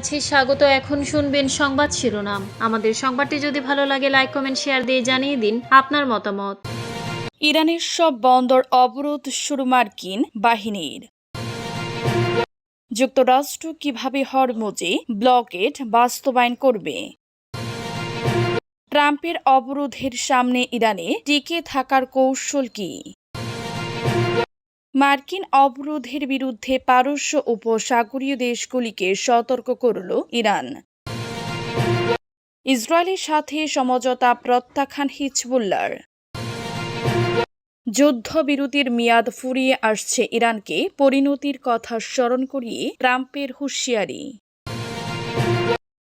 স্বাগত। এখন শুনবেন সংবাদ শিরোনাম। আমাদের সংবাদটি যদি ভালো লাগে লাইক কমেন্ট শেয়ার দিয়ে জানিয়ে দিন আপনার মতামত। ইরানের সব বন্দর অবরোধ শুরু মার্কিন বাহিনীর। যুক্তরাষ্ট্র কিভাবে হরমুজে ব্লকেড বাস্তবায়ন করবে? ট্রাম্পের অবরোধের সামনে ইরানে টিকে থাকার কৌশল কি? মার্কিন অবরোধের বিরুদ্ধে পারস্য উপসাগরীয় দেশগুলিকে সতর্ক করল ইরান। ইসরায়েলের সাথে সমঝোতা প্রত্যাখ্যান হিজবুল্লাহর। যুদ্ধবিরতির মেয়াদ ফুরিয়ে আসছে, ইরানকে পরিণতির কথা স্মরণ করিয়ে ট্রাম্পের হুঁশিয়ারি।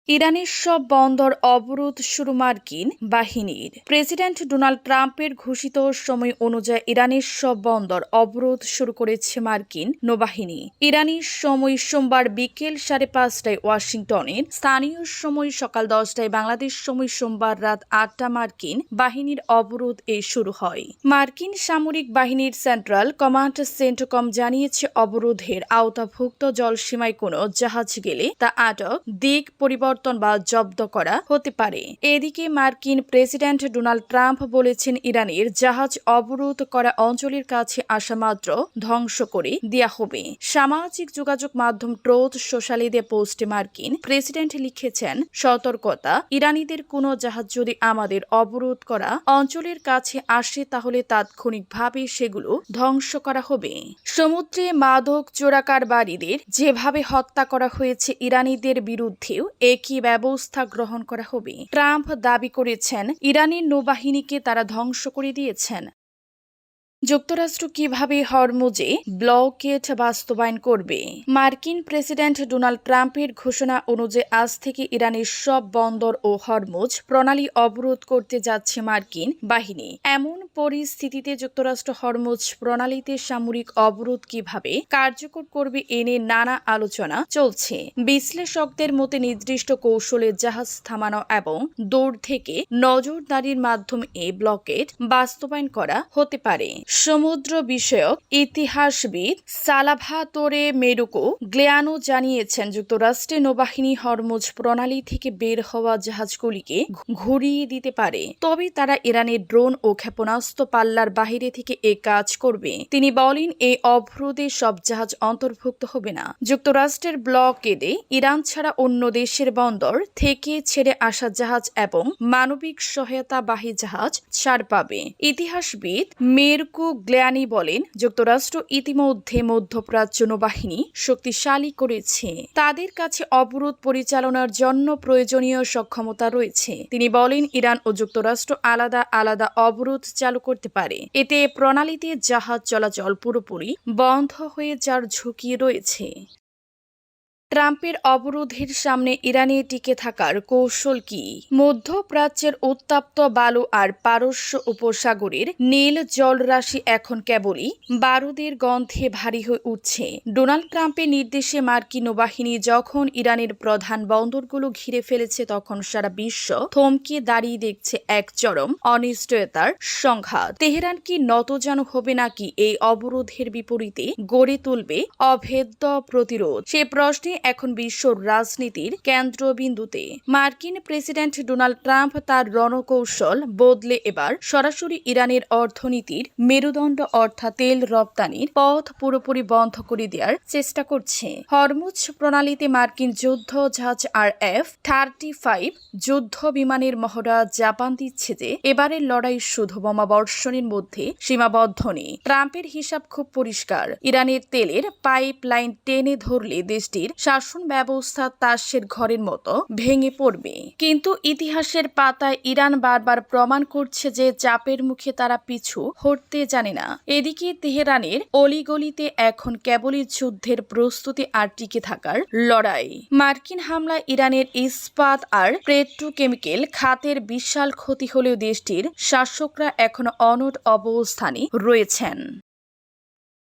ইরানের সব বন্দর অবরোধ শুরু মার্কিন বাহিনীর। প্রেসিডেন্ট ডোনাল্ড ট্রাম্পের ঘোষিত সময় অনুযায়ী ইরানের সব বন্দর অবরোধ শুরু করেছে মার্কিন নৌবাহিনী। ইরানি সময় সোমবার বিকেল 5:30 ওয়াশিংটনের, স্থানীয় সময় সকাল 10টায়, বাংলাদেশ সময় সোমবার রাত 8টা মার্কিন বাহিনীর অবরোধ শুরু হয়। মার্কিন সামরিক বাহিনীর সেন্ট্রাল কমান্ড সেন্টকম জানিয়েছে, অবরোধের আওতাভুক্ত জলসীমায় কোনো জাহাজ গেলে তা আটক, দিক পরিবর্তন বা জব্দ করা হতে পারে। এদিকে মার্কিন প্রেসিডেন্ট ডোনাল্ড ট্রাম্প বলেছেন, ইরানের জাহাজ অবরোধ করা অঞ্চলের কাছে আসা মাত্র ধ্বংস করে দেয়া হবে। সামাজিক যোগাযোগ মাধ্যম ট্রুথ সোশ্যালে দিয়ে পোস্টে মার্কিন প্রেসিডেন্ট লিখেছেন, সতর্কতা, ইরানিদের কোনো জাহাজ যদি আমাদের অবরোধ করা অঞ্চলের কাছে আসে তাহলে তাৎক্ষণিকভাবে সেগুলো ধ্বংস করা হবে। সমুদ্রে মাদক চোরাকারবারীদের যেভাবে হত্যা করা হয়েছে, ইরানিদের বিরুদ্ধেও একই ব্যবস্থা গ্রহণ করা হবে। ট্রাম্প দাবি করেছেন, ইরানের নৌবাহিনীকে তারা ধ্বংস করে দিয়েছেন। যুক্তরাষ্ট্র কিভাবে হরমুজে ব্লকেড বাস্তবায়ন করবে? মার্কিন প্রেসিডেন্ট ডোনাল্ড ট্রাম্পের ঘোষণা অনুযায়ী আজ থেকে ইরানের সব বন্দর ও হরমুজ প্রণালী অবরোধ করতে যাচ্ছে মার্কিন বাহিনী। এমন পরিস্থিতিতে যুক্তরাষ্ট্র হরমুজ প্রণালীতে সামরিক অবরোধ কিভাবে কার্যকর করবে এ নিয়ে নানা আলোচনা চলছে। বিশ্লেষকদের মতে নির্দিষ্ট কৌশলে জাহাজ থামানো এবং দূর থেকে নজরদারির মাধ্যমে এই ব্লকেড বাস্তবায়ন করা হতে পারে। সমুদ্র বিষয়ক ইতিহাসবিদ সালাভাতোরে মেরুকো গ্লেয়ানো জানিয়েছেন, যুক্তরাষ্ট্রের নৌবাহিনী হরমুজ প্রণালী থেকে বের হওয়া জাহাজগুলিকে ঘুরিয়ে দিতে পারে, তবে তারা ইরানের ড্রোন ও ক্ষেপণাস্ত্র পাল্লার বাহিরে থেকে এ কাজ করবে। তিনি বলেন, এই অবরোধে সব জাহাজ অন্তর্ভুক্ত হবে না। যুক্তরাষ্ট্রের ব্লকেডে ইরান ছাড়া অন্য দেশের বন্দর থেকে ছেড়ে আসা জাহাজ এবং মানবিক সহায়তাবাহী জাহাজ ছাড় পাবে। ইতিহাসবিদ মেরকো গ্লেয়ানি বলেন, যুক্তরাষ্ট্র ইতিমধ্যে মধ্যপ্রাচ্য নৌবাহিনী শক্তিশালী করেছে। তাদের কাছে অবরোধ পরিচালনার জন্য প্রয়োজনীয় সক্ষমতা রয়েছে। তিনি বলেন, ইরান ও যুক্তরাষ্ট্র আলাদা আলাদা অবরোধ চালু করতে পারে। এতে প্রণালীতে জাহাজ চলাচল পুরোপুরি বন্ধ হয়ে যাওয়ার ঝুঁকি রয়েছে। ট্রাম্পের অবরোধের সামনে ইরানে টিকে থাকার কৌশল কি? মধ্যপ্রাচ্যের উত্তপ্ত বালু আর পারস্য উপসাগরের নীল জলরাশি এখন কেবলই বারুদের গন্ধে ভারী হয়ে উঠছে। ডোনাল্ড ট্রাম্পের নির্দেশে মার্কিন নৌবাহিনী যখন ইরানের প্রধান বন্দরগুলো ঘিরে ফেলেছে, তখন সারা বিশ্ব থমকে দাঁড়িয়ে দেখছে এক চরম অনিশ্চয়তার সংঘাত। তেহরান কি নতজানু হবে নাকি এই অবরোধের বিপরীতে গড়ে তুলবে অভেদ্য প্রতিরোধ? সে প্রশ্নে এখন বিশ্ব রাজনীতির কেন্দ্রবিন্দুতে। মার্কিন প্রেসিডেন্ট ডোনাল্ড ট্রাম্প তার রণকৌশল বদলে এবার সরাসরি ইরানের অর্থনীতির মেরুদণ্ড অর্থাৎ তেল রপ্তানির পথ পুরোপুরি বন্ধ করে দেওয়ার চেষ্টা করছে। হরমুজ প্রণালীতে মার্কিন যুদ্ধ জাহাজ F-35 যুদ্ধ বিমানের মহড়া জাপান দিচ্ছে যে এবারের লড়াই শুধু বোমা বর্ষণের মধ্যে সীমাবদ্ধ নেই। ট্রাম্পের হিসাব খুব পরিষ্কার, ইরানের তেলের পাইপ লাইন টেনে ধরলে দেশটির শাসন ব্যবস্থা তাসের ঘরের মতো ভেঙে পড়বে। কিন্তু ইতিহাসের পাতায় ইরান বারবার প্রমাণ করছে যে চাপের মুখে তারা পিছু হটতে জানে না। এদিকে তেহরানের অলিগলিতে এখন কেবলই যুদ্ধের প্রস্তুতি আর টিকে থাকার লড়াই। মার্কিন হামলায় ইরানের ইস্পাত আর পেট্রোকেমিক্যাল খাতের বিশাল ক্ষতি হলেও দেশটির শাসকরা এখনো অনড় অবস্থানে রয়েছেন।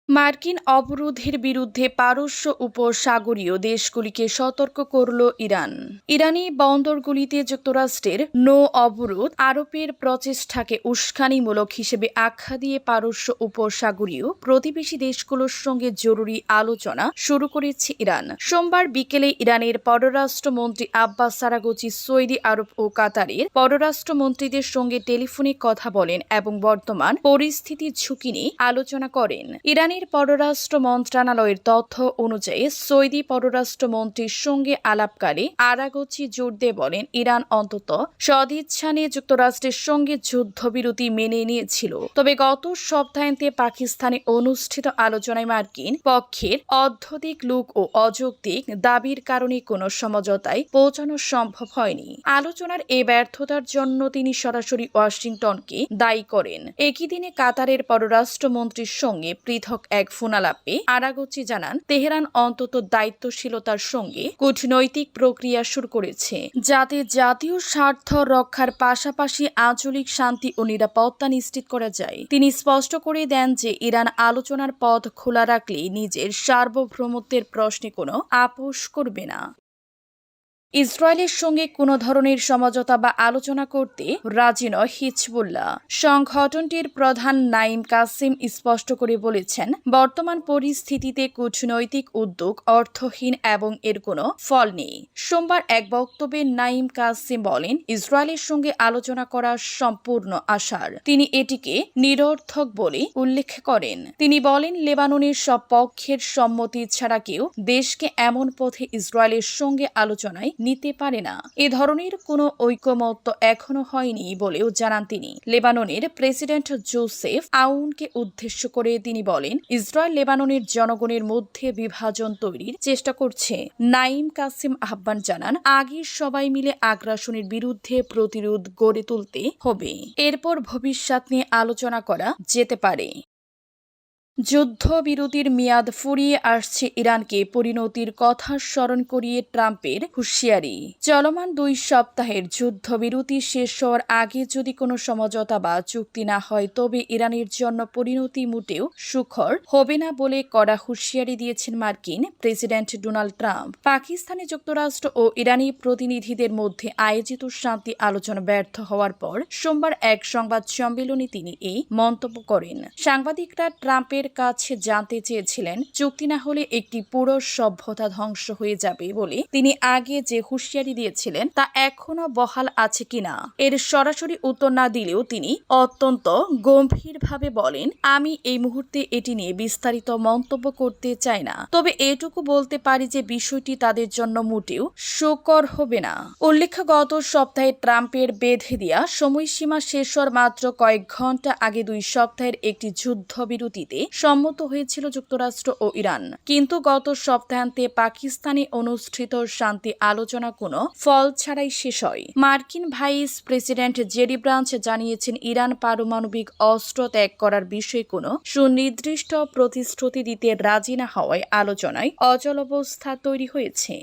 মার্কিন অবরোধের বিরুদ্ধে পারস্য উপসাগরীয় দেশগুলিকে সতর্ক করল ইরান। ইরানি বন্দরগুলিতে যুক্তরাষ্ট্রের নৌ অবরোধ আরোপের প্রচেষ্টাকে উস্কানিমূলক হিসেবে আখ্যা দিয়ে পারস্য উপসাগরীয় প্রতিবেশী দেশগুলোর সঙ্গে জরুরি আলোচনা শুরু করেছে ইরান। সোমবার বিকেলে ইরানের পররাষ্ট্রমন্ত্রী আব্বাস আরাগচি সৌদি আরব ও কাতারের পররাষ্ট্রমন্ত্রীদের সঙ্গে টেলিফোনে কথা বলেন এবং বর্তমান পরিস্থিতির ঝুঁকি নিয়ে আলোচনা করেন। ইরানের পররাষ্ট্র মন্ত্রণালয়ের তথ্য অনুযায়ী সৌদি পররাষ্ট্রমন্ত্রীর সঙ্গে আলাপকালে আরাগচি জোর দিয়ে বলেন, ইরান অন্তত সদিচ্ছা নিয়ে যুক্তরাষ্ট্রের সঙ্গে যুদ্ধবিরতি মেনে নিয়েছিল, তবে গত সপ্তাহান্তে পাকিস্তানে অনুষ্ঠিত আলোচনায় মার্কিন পক্ষের অত্যধিক লোক ও অযৌক্তিক দাবির কারণে কোনো সমঝোতায় পৌঁছানো সম্ভব হয়নি। আলোচনার এই ব্যর্থতার জন্য তিনি সরাসরি ওয়াশিংটনকে দায়ী করেন। একই দিনে কাতারের পররাষ্ট্রমন্ত্রীর সঙ্গে পৃথক এক ফোনালাপে আরাগচি জানান, তেহরান অন্তত দায়িত্বশীলতার সঙ্গে কূটনৈতিক প্রক্রিয়া শুরু করেছে, যাতে জাতীয় স্বার্থ রক্ষার পাশাপাশি আঞ্চলিক শান্তি ও নিরাপত্তা নিশ্চিত করা যায়। তিনি স্পষ্ট করে দেন যে ইরান আলোচনার পথ খোলা রাখলে নিজের সার্বভৌমত্বের প্রশ্নে কোনো আপোষ করবে না। ইসরায়েলের সঙ্গে কোনো ধরনের সমঝোতা বা আলোচনা করতে রাজি নয় হিজবুল্লাহ। সংগঠনটির প্রধান নাইম কাসিম স্পষ্ট করে বলেছেন, বর্তমান পরিস্থিতিতে কূটনৈতিক উদ্যোগ অর্থহীন এবং এর কোনো ফল নেই। সোমবার এক বক্তব্যে নাইম কাসিম বলেন, ইসরায়েলের সঙ্গে আলোচনা করা সম্পূর্ণ আশার। তিনি এটিকে নিরর্থক বলে উল্লেখ করেন। তিনি বলেন, লেবাননের সব পক্ষের সম্মতি ছাড়া কেউ দেশকে এমন পথে ইসরায়েলের সঙ্গে আলোচনায় নিতে পারে না। এ ধরনের কোনো ঐকমত্য এখনো হয়নি বলেও জানান তিনি। লেবাননের প্রেসিডেন্ট জোসেফ আউনকে উদ্দেশ্য করে তিনি বলেন, ইসরায়েল লেবাননের জনগণের মধ্যে বিভাজন তৈরির চেষ্টা করছে। নাইম কাসিম আহ্বান জানান, আগে সবাই মিলে আগ্রাসনের বিরুদ্ধে প্রতিরোধ গড়ে তুলতে হবে, এরপর ভবিষ্যৎ নিয়ে আলোচনা করা যেতে পারে। যুদ্ধবিরতির মেয়াদ ফুরিয়ে আসছে, ইরানকে পরিণতির কথা স্মরণ করিয়ে ট্রাম্পের হুঁশিয়ারি। চলমান 2 সপ্তাহের যুদ্ধবিরতি শেষ হওয়ার আগে যদি কোনো সমঝোতা বা চুক্তি না হয়, তবে ইরানের জন্য পরিণতি মোটেও সুখর হবে না বলে কড়া হুঁশিয়ারি দিয়েছেন মার্কিন প্রেসিডেন্ট ডোনাল্ড ট্রাম্প। পাকিস্তানে যুক্তরাষ্ট্র ও ইরানি প্রতিনিধিদের মধ্যে আয়োজিত শান্তি আলোচনা ব্যর্থ হওয়ার পর সোমবার এক সংবাদ সম্মেলনে তিনি এই মন্তব্য করেন। সাংবাদিকরা ট্রাম্পের কাছে জানতে চেয়েছিলেন, চুক্তি না হলে একটি পুরো সভ্যতা ধ্বংস হয়ে যাবে বলে তিনি আগে যে হুঁশিয়ারি দিয়েছিলেন তা এখনো বহাল আছে কিনা। এর সরাসরি উত্তর না দিলেও তিনি অত্যন্ত গম্ভীরভাবে বলেন, আমি এই মুহূর্তে এটি নিয়ে বিস্তারিত মন্তব্য করতে চাই না, তবে এটুকু বলতে পারি যে বিষয়টি তাদের জন্য মোটেও সুকর হবে না। উল্লেখ্য, গত সপ্তাহে ট্রাম্পের বেঁধে দেওয়া সময়সীমা শেষ হওয়ার মাত্র কয়েক ঘন্টা আগে 2 সপ্তাহের একটি যুদ্ধবিরতিতে সম্মত হয়েছিল যুক্তরাষ্ট্র ও ইরান, কিন্তু গত সপ্তাহান্তে পাকিস্তানে অনুষ্ঠিত শান্তি আলোচনা কোনো ফল ছাড়াই শেষ হয়। মার্কিন ভাইস প্রেসিডেন্ট জেডি ব্রাঞ্চ জানিয়েছেন, ইরান পারমাণবিক অস্ত্র ত্যাগ করার বিষয়ে কোনো সুনির্দিষ্ট প্রতিশ্রুতি দিতে রাজি না হওয়ায় আলোচনায় অচলাবস্থা তৈরি হয়েছে।